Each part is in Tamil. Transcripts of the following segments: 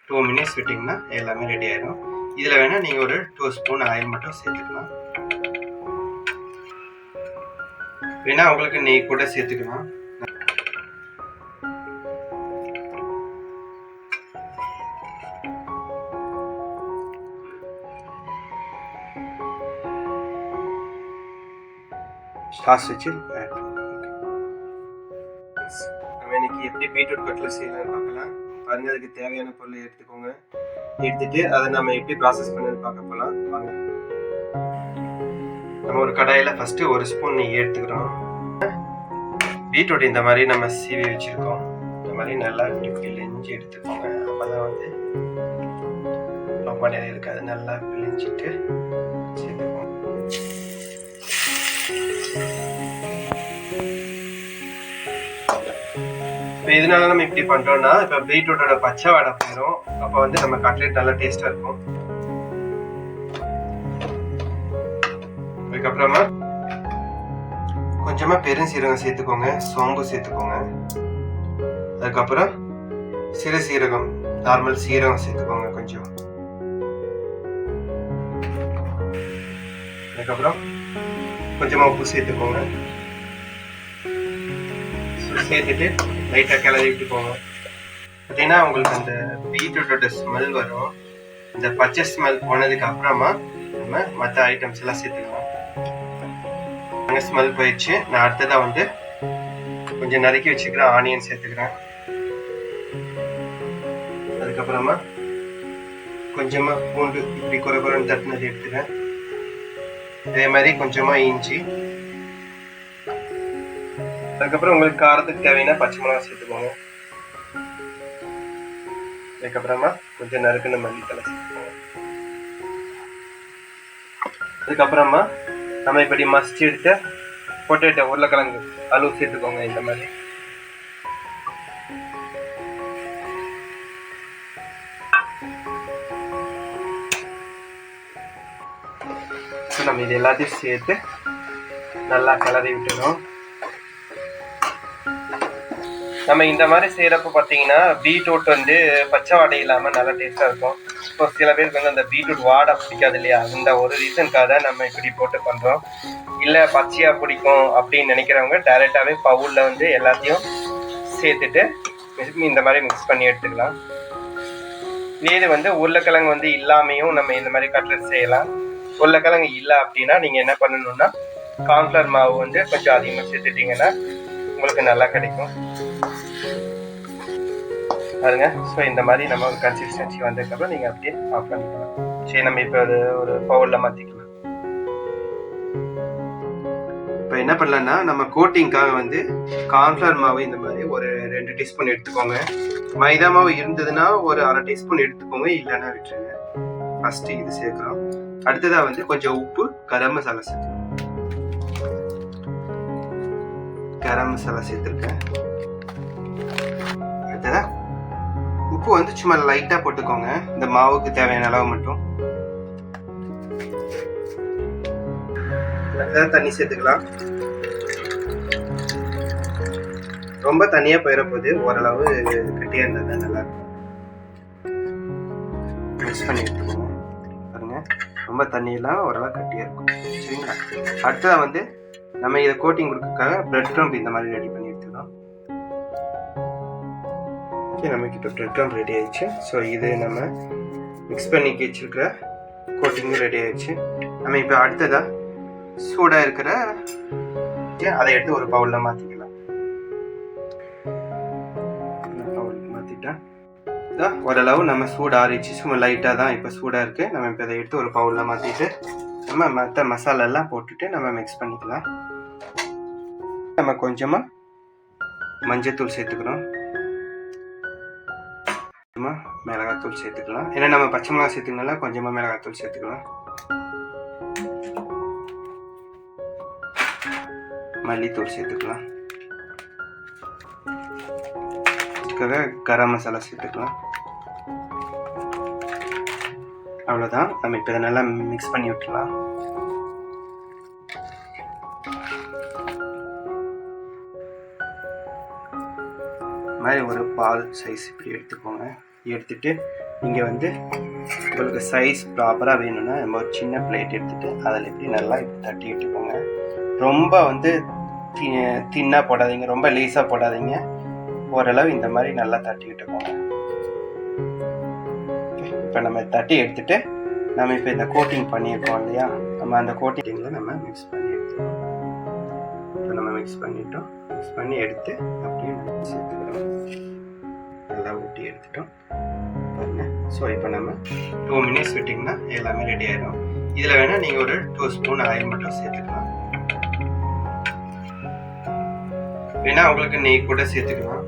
2 மினிட்ஸ் விட்டிங்கன்னா எல்லாமே ரெடி ஆயிடும். இதில் வேணால் நீங்கள் ஒரு 2 ஸ்பூன் ஆயில் மட்டும் சேர்த்துக்கலாம். வேணால் உங்களுக்கு நெய் கூட சேர்த்துக்கலாம். சாஸ் வச்சு நம்ம இன்னைக்கு எப்படி பீட்ரூட் கட்லட் செய்யலாம்னு பார்க்கலாம். பாருங்க, அதுக்கு தேவையான பொருளை எடுத்துக்கோங்க. எடுத்துட்டு அதை நம்ம எப்படி ப்ராசஸ் பண்ணி பார்க்க போகலாம். வாங்க. நம்ம ஒரு கடாயில் ஃபஸ்ட்டு 1 ஸ்பூன் நெய் எடுத்துக்கிறோம். பீட்ரூட் இந்த மாதிரி நம்ம சீவி வச்சுருக்கோம். இந்த மாதிரி நல்லா பிழிஞ்சு எடுத்துக்கோங்க. அப்போ தான் வந்து ரொம்ப நேரம் இருக்காது. நல்லா பிழிஞ்சிட்டு சேர்த்துக்கோங்க. இப்போ இதனால நம்ம இப்படி பண்ணுறோம்னா, இப்போ பீட்ரூட்டோட பச்சை வாடை போயிடும். அப்போ வந்து நம்ம கட்லெட் நல்லா டேஸ்ட்டாக இருக்கும். அதுக்கப்புறமா கொஞ்சமாக பெருஞ்சீரகம் சேர்த்துக்கோங்க, சோம்பு சேர்த்துக்கோங்க. அதுக்கப்புறம் சிறு சீரகம், நார்மல் சீரகம் சேர்த்துக்கோங்க கொஞ்சம். அதுக்கப்புறம் கொஞ்சமாக உப்பு சேர்த்துக்கோங்க. சேர்த்துட்டு லைட்டாக கிளறி விட்டுக்கோங்க. பார்த்தீங்கன்னா உங்களுக்கு அந்த பீட்ரூட்டோட ஸ்மெல் வரும். இந்த பச்சை ஸ்மெல் போனதுக்கு அப்புறமா நம்ம மற்ற ஐட்டம்ஸ் எல்லாம் சேர்த்துக்கலாம். ஸ்மெல் போயிடுச்சு. நான் அடுத்ததாக வந்து கொஞ்சம் நறுக்கி வச்சுக்கிறேன் ஆனியன் சேர்த்துக்கிறேன். அதுக்கப்புறமா கொஞ்சமாக பூண்டு இப்படி குறைன்னு தட்டினது எடுத்துக்கிறேன். அதே மாதிரி கொஞ்சமாக இஞ்சி. அதுக்கப்புறம் உங்களுக்கு காரத்துக்கு தேவையான பச்சை மிளகா சேர்த்துக்கோங்க. அதுக்கப்புறமா கொஞ்சம் நறுக்குன்னு மல்லித்தலை சேர்த்துக்கோங்க. அதுக்கப்புறமா நம்ம இப்படி மசிச்சு எடுத்த பொட்டேட்டோ, உருளைக்கிழங்கு அளவு சேர்த்துக்கோங்க. இந்த மாதிரி நம்ம இது எல்லாத்தையும் சேர்த்து நல்லா கிளறி விட்டுறோம். நம்ம இந்த மாதிரி செய்கிறப்ப பார்த்தீங்கன்னா பீட்ரூட் வந்து பச்சை வாடை இல்லாமல் நல்லா டேஸ்ட்டாக இருக்கும். இப்போ சில பேருக்கு வந்து அந்த பீட்ரூட் வாடை பிடிக்காது இல்லையா, அந்த ஒரு ரீசனுக்காக தான் நம்ம இப்படி போட்டு பண்ணுறோம். இல்லை பச்சையாக பிடிக்கும் அப்படின்னு நினைக்கிறவங்க டைரெக்டாகவே பவுலில் வந்து எல்லாத்தையும் சேர்த்துட்டு இந்த மாதிரி மிக்ஸ் பண்ணி எடுத்துக்கலாம். இது வந்து உருளைக்கிழங்கு வந்து இல்லாமையும் நம்ம இந்த மாதிரி கட்லெட் செய்யலாம். உருளைக்கிழங்கு இல்லை அப்படின்னா நீங்கள் என்ன பண்ணணும்னா கார்ன்ஃப்ளவர் மாவு வந்து கொஞ்சம் அதிகமாக சேர்த்துட்டிங்கன்னா உங்களுக்கு நல்லா கிடைக்கும். பாருங்க. ஸோ இந்த மாதிரி நம்ம ஒரு கன்சிஸ்டன்சி வந்ததுக்கப்புறம் நீங்கள் அப்படியே ஆஃப் பண்ணிக்கலாம். சரி, நம்ம இப்போ அது ஒரு பவுலில் மாற்றிக்கலாம். இப்போ என்ன பண்ணலான்னா, நம்ம கோட்டிங்காக வந்து கார்ன்ஃப்ளவர் மாவு இந்த மாதிரி ஒரு 2 டீஸ்பூன் எடுத்துக்கோங்க. மைதா மாவு இருந்ததுன்னா ஒரு 1/2 டீஸ்பூன் எடுத்துக்கோங்க, இல்லைன்னா விட்டுருங்க. ஃபஸ்ட்டு இது சேர்க்குறோம். அடுத்ததாக வந்து கொஞ்சம் உப்பு, கரம் மசாலா சேர்த்துக்கோங்க. கரம் மசாலா சேர்த்துருக்கேன். அடுத்ததா உப்பு வந்து சும்மா லைட்டாக போட்டுக்கோங்க, இந்த மாவுக்கு தேவையான அளவு மட்டும். அடுத்ததான் தண்ணி சேர்த்துக்கலாம். ரொம்ப தண்ணியாக போயிட போது, ஓரளவு கட்டியாக இருந்தால் தான் நல்லாயிருக்கும். மிக்ஸ் பண்ணி எடுத்துக்கோங்க. பாருங்க, ரொம்ப தண்ணியெல்லாம் ஓரளவு கட்டியாக இருக்கும். சரிங்களா? அடுத்ததாக வந்து நம்ம இதை கோட்டிங் கொடுக்கறதுக்காக பிரெட் க்ரம்ப் இந்த மாதிரி ரெடி பண்ணி எடுத்துக்கலாம். ஓகே, நமக்கு இப்போ பிரெட் க்ரம்ப் ரெடி ஆயிடுச்சு. ஸோ இது நம்ம மிக்ஸ் பண்ணி வச்சுருக்கிற கோட்டிங்கும் ரெடி ஆயிடுச்சு. நம்ம இப்போ அடுத்ததாக சூடாக இருக்கிற அதை எடுத்து ஒரு பவுலில் மாற்றிக்கலாம். பவுலுக்கு மாற்றிட்டேன். இதான் ஓரளவு நம்ம சூடு ஆறிச்சு. சும்மா லைட்டாக தான் இப்போ சூடாக இருக்குது. நம்ம இப்போ அதை எடுத்து ஒரு பவுலில் மாற்றிட்டு நம்ம மற்ற மசாலெல்லாம் போட்டுட்டு நம்ம மிக்ஸ் பண்ணிக்கலாம். நம்ம கொஞ்சமாக மஞ்சத்தூள் சேர்த்துக்கிறோம், கொஞ்சமாக மிளகாத்தூள் சேர்த்துக்கலாம். ஏன்னா நம்ம பச்சை மிளகா சேர்த்துக்கனால கொஞ்சமாக மிளகாத்தூள் சேர்த்துக்கலாம். மல்லித்தூள் சேர்த்துக்கலாம். இதுக்காக கரம் மசாலா சேர்த்துக்கலாம். அவ்வளோதான். நம்ம இப்போ இதை நல்லா மிக்ஸ் பண்ணி விட்டுலாம். மாதிரி ஒரு பால் சைஸ் இப்படி எடுத்துக்கோங்க. எடுத்துட்டு நீங்கள் வந்து உங்களுக்கு சைஸ் ப்ராப்பராக வேணும்னா நம்ம ஒரு சின்ன பிளேட் எடுத்துகிட்டு அதில் எப்படி நல்லா இப்படி தட்டி விட்டுக்கோங்க. ரொம்ப வந்து தின்னாக போடாதீங்க, ரொம்ப லேஸாக போடாதீங்க. ஓரளவு இந்த மாதிரி நல்லா தட்டி விட்டுக்கோங்க. இப்போ நம்ம தட்டி எடுத்துகிட்டு நம்ம இப்போ இந்த கோட்டிங் பண்ணியிருக்கோம் இல்லையா, நம்ம அந்த கோட்டிங்கில் நம்ம மிக்ஸ் பண்ணி எடுத்துக்கோம். இப்போ நம்ம மிக்ஸ் பண்ணிட்டோம். மிக்ஸ் பண்ணி எடுத்து அப்படியே சேர்த்துக்கிறோம். நல்லா ஊட்டி எடுத்துட்டோம் பாருங்க. ஸோ இப்போ நம்ம 2 மினிட்ஸ் விட்டிங்கன்னா எல்லாமே ரெடி ஆயிடும். இதில் வேணால் நீங்கள் ஒரு 2 ஸ்பூன் ஆயில் மட்டும் சேர்த்துக்கலாம். வேணா உங்களுக்கு நெய் கூட சேர்த்துக்கலாம்.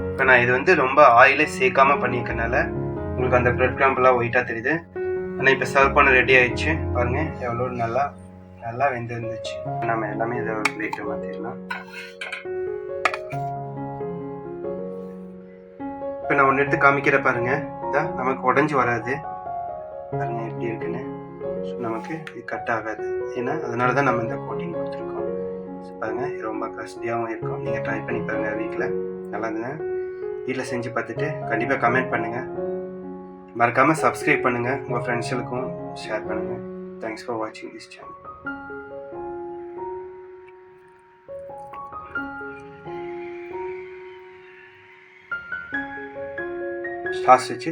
இப்போ நான் இது வந்து ரொம்ப ஆயிலே சேர்க்காம பண்ணியிருக்கனால உங்களுக்கு அந்த பிரெட் கிரம்பெல்லாம் ஒயிட்டாக தெரியுது. ஆனால் இப்போ சர்வ் பண்ண ரெடி ஆயிடுச்சு பாருங்க. எவ்வளோ நல்லா நல்லா வெந்துருந்துச்சு. நம்ம எல்லாமே இதை ஒரு பிளேட்டு மாற்றிடலாம். இப்போ நான் ஒன்று எடுத்து காமிக்கிற பாருங்க. இதான் நமக்கு உடஞ்சி வராது பாருங்க எப்படி இருக்குன்னு. ஸோ நமக்கு இது கட் ஆகாது. ஏன்னா அதனால தான் நம்ம இந்த கோட்டிங் கொடுத்துருக்கோம். பாருங்க ரொம்ப கிறிஸ்பியாகவும் இருக்கும். நீங்கள் ட்ரை பண்ணி பாருங்கள் வீட்டில். நல்லா இருந்ததுன்னா வீட்டில் செஞ்சு பார்த்துட்டு கண்டிப்பாக கமெண்ட் பண்ணுங்கள். மறக்காமல் சப்ஸ்கிரைப் பண்ணுங்கள். உங்கள் ஃப்ரெண்ட்ஸுகளுக்கும் ஷேர் பண்ணுங்கள். தேங்க்ஸ் ஃபார் வாட்சிங் திஸ் சேனல். ஸ்டார்ஸ் வச்சு